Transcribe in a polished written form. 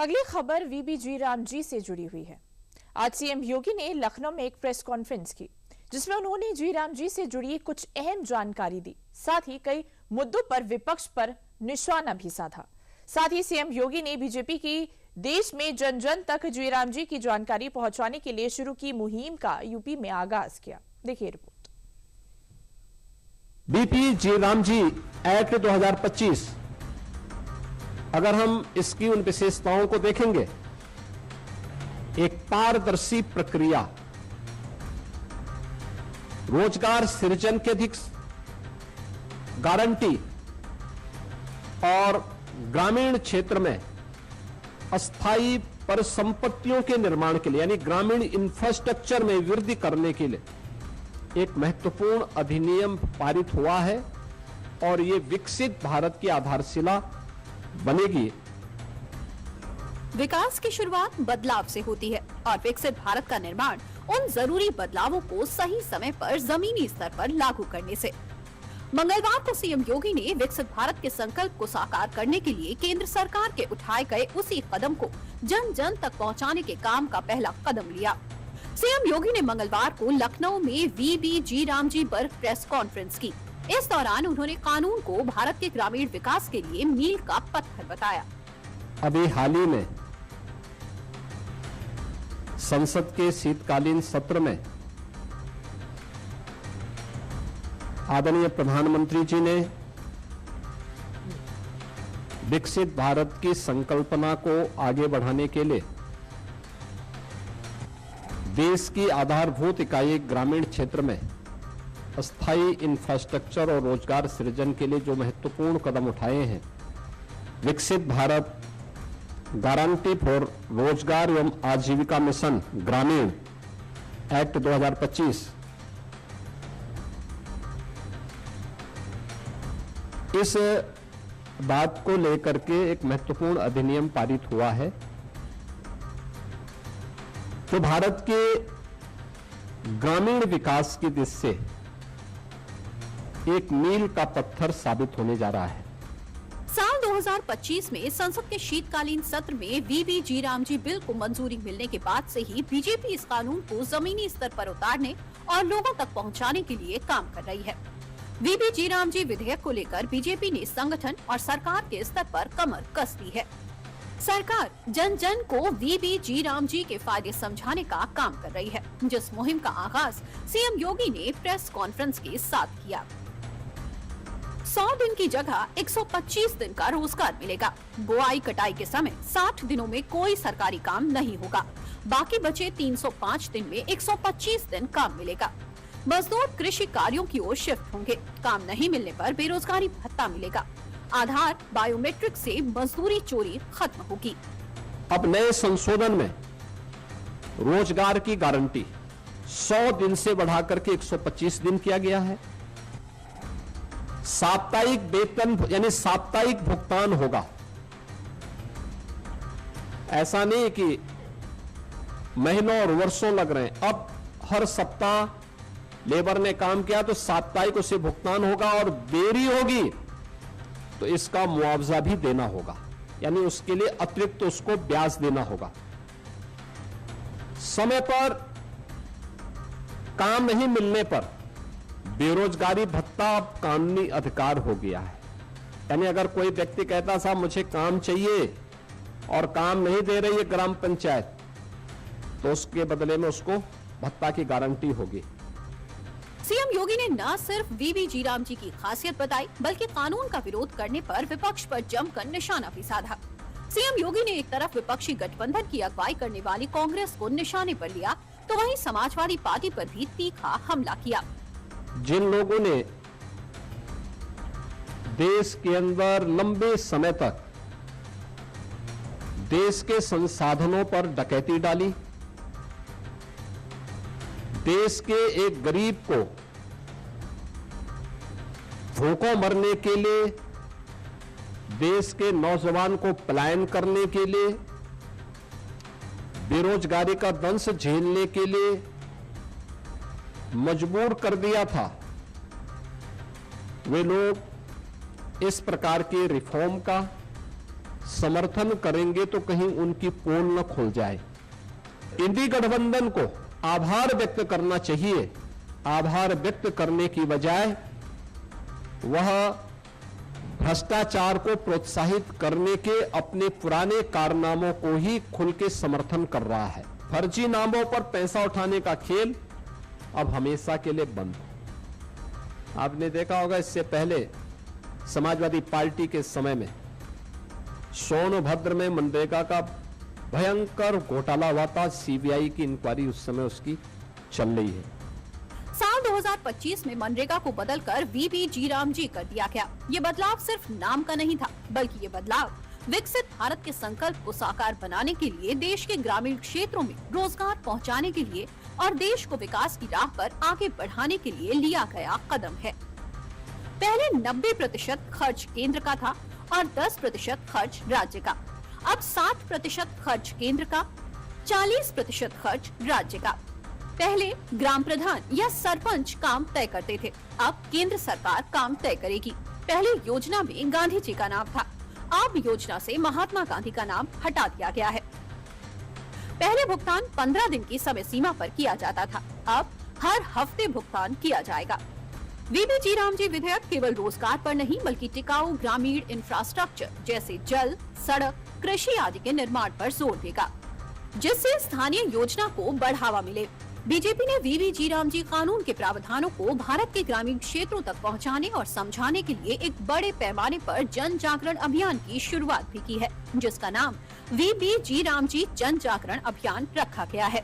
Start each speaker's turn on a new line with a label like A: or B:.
A: अगली खबर वीबी रामजी से जुड़ी हुई है। आज सीएम योगी ने लखनऊ में एक प्रेस कॉन्फ्रेंस की, जिसमें उन्होंने जी राम जी से जुड़ी कुछ अहम जानकारी दी। साथ ही कई मुद्दों पर विपक्ष पर निशाना भी साधा। साथ ही सीएम योगी ने बीजेपी की देश में जन जन तक जी राम जी की जानकारी पहुंचाने के लिए शुरू की मुहिम का यूपी में आगाज किया। देखिए रिपोर्ट।
B: बीपी जी राम जी एक्ट 2025, अगर हम इसकी उन विशेषताओं को देखेंगे, एक पारदर्शी प्रक्रिया, रोजगार सृजन की अधिक गारंटी और ग्रामीण क्षेत्र में अस्थायी परिसंपत्तियों के निर्माण के लिए यानी ग्रामीण इंफ्रास्ट्रक्चर में वृद्धि करने के लिए एक महत्वपूर्ण अधिनियम पारित हुआ है और ये विकसित भारत की आधारशिला बनेगी।
C: विकास की शुरुआत बदलाव से होती है और विकसित भारत का निर्माण उन जरूरी बदलावों को सही समय पर जमीनी स्तर पर लागू करने से। मंगलवार को सीएम योगी ने विकसित भारत के संकल्प को साकार करने के लिए केंद्र सरकार के उठाए गए उसी कदम को जन जन तक पहुंचाने के काम का पहला कदम लिया। सीएम योगी ने मंगलवार को लखनऊ में वीबी जी राम जी पर प्रेस कॉन्फ्रेंस की। इस दौरान उन्होंने कानून को भारत के ग्रामीण विकास के लिए मील का पत्थर बताया।
B: अभी हाल ही में संसद के शीतकालीन सत्र में आदरणीय प्रधानमंत्री जी ने विकसित भारत की संकल्पना को आगे बढ़ाने के लिए देश की आधारभूत इकाई ग्रामीण क्षेत्र में अस्थायी इंफ्रास्ट्रक्चर और रोजगार सृजन के लिए जो महत्वपूर्ण कदम उठाए हैं, विकसित भारत गारंटी फॉर रोजगार एवं आजीविका मिशन ग्रामीण एक्ट 2025, इस बात को लेकर के एक महत्वपूर्ण अधिनियम पारित हुआ है जो भारत के ग्रामीण विकास की दिशा से एक मील का पत्थर साबित होने जा रहा है।
C: साल 2025 में संसद के शीतकालीन सत्र में वीबी जी राम जी बिल को मंजूरी मिलने के बाद से ही बीजेपी इस कानून को जमीनी स्तर पर उतारने और लोगों तक पहुंचाने के लिए काम कर रही है। वीबी जी राम जी विधेयक को लेकर बीजेपी ने संगठन और सरकार के स्तर पर कमर कस दी है। सरकार जन जन को वीबी जी राम जी के फायदे समझाने का काम कर रही है, जिस मुहिम का आगाज सीएम योगी ने प्रेस कॉन्फ्रेंस के साथ किया। 100 दिन की जगह 125 दिन का रोजगार मिलेगा। बुआई कटाई के समय 60 दिनों में कोई सरकारी काम नहीं होगा। बाकी बचे 305 दिन में 125 दिन काम मिलेगा। मजदूर कृषि कार्यों की ओर शिफ्ट होंगे। काम नहीं मिलने पर बेरोजगारी भत्ता मिलेगा। आधार बायोमेट्रिक से मजदूरी चोरी खत्म होगी।
B: अब नए संशोधन में रोजगार की गारंटी 100 दिन से बढ़ाकर के 125 दिन किया गया है। साप्ताहिक वेतन यानी साप्ताहिक भुगतान होगा। ऐसा नहीं कि महीनों और वर्षों लग रहे हैं। अब हर सप्ताह लेबर ने काम किया तो साप्ताहिक उसे भुगतान होगा और देरी होगी तो इसका मुआवजा भी देना होगा, यानी उसके लिए अतिरिक्त उसको ब्याज देना होगा। समय पर काम नहीं मिलने पर बेरोजगारी भत्ता अब कानूनी अधिकार हो गया है। यानी अगर कोई व्यक्ति कहता साहब मुझे काम चाहिए और काम नहीं दे रही है ग्राम पंचायत, तो उसके बदले में उसको भत्ता की गारंटी होगी।
C: सीएम योगी ने न सिर्फ वीबी जी राम जी की खासियत बताई, बल्कि कानून का विरोध करने पर विपक्ष पर जमकर निशाना भी साधा। सीएम योगी ने एक तरफ विपक्षी गठबंधन की अगुवाई करने वाली कांग्रेस को निशाने पर लिया, तो वहीं समाजवादी पार्टी पर भी तीखा हमला किया।
B: जिन लोगों ने देश के अंदर लंबे समय तक देश के संसाधनों पर डकैती डाली, देश के एक गरीब को भूखों मरने के लिए, देश के नौजवान को पलायन करने के लिए, बेरोजगारी का दंश झेलने के लिए मजबूर कर दिया था, वे लोग इस प्रकार के रिफॉर्म का समर्थन करेंगे तो कहीं उनकी पोल न खुल जाए। इंडी गठबंधन को आभार व्यक्त करना चाहिए। आभार व्यक्त करने की बजाय वह भ्रष्टाचार को प्रोत्साहित करने के अपने पुराने कारनामों को ही खुल के समर्थन कर रहा है। फर्जी नामों पर पैसा उठाने का खेल अब हमेशा के लिए बंद। आपने देखा होगा इससे पहले समाजवादी पार्टी के समय में सोनभद्र में मनरेगा का भयंकर घोटाला हुआ था। सीबीआई की इंक्वायरी उस समय उसकी चल रही है।
C: साल 2025 में मनरेगा को बदलकर वीबी जीराम जी कर दिया गया। ये बदलाव सिर्फ नाम का नहीं था, बल्कि ये बदलाव विकसित भारत के संकल्प को साकार बनाने के लिए, देश के ग्रामीण क्षेत्रों में रोजगार पहुंचाने के लिए और देश को विकास की राह पर आगे बढ़ाने के लिए लिया गया कदम है। पहले 90% खर्च केंद्र का था और 10% खर्च राज्य का। अब 60% खर्च केंद्र का, 40% खर्च राज्य का। पहले ग्राम प्रधान या सरपंच काम तय करते थे, अब केंद्र सरकार काम तय करेगी। पहले योजना में गांधी जी का नाम था, अब योजना से महात्मा गांधी का नाम हटा दिया गया है। पहले भुगतान 15 दिन की समय सीमा पर किया जाता था, अब हर हफ्ते भुगतान किया जाएगा। वीबी जीराम जी विधेयक केवल रोजगार पर नहीं, बल्कि टिकाऊ ग्रामीण इंफ्रास्ट्रक्चर जैसे जल, सड़क, कृषि आदि के निर्माण पर जोर देगा, जिससे स्थानीय योजना को बढ़ावा मिले। बीजेपी ने वीबी जीराम जी कानून के प्रावधानों को भारत के ग्रामीण क्षेत्रों तक पहुंचाने और समझाने के लिए एक बड़े पैमाने पर जन जागरण अभियान की शुरुआत भी की है, जिसका नाम वीबी जीराम जी जन जागरण अभियान रखा गया है।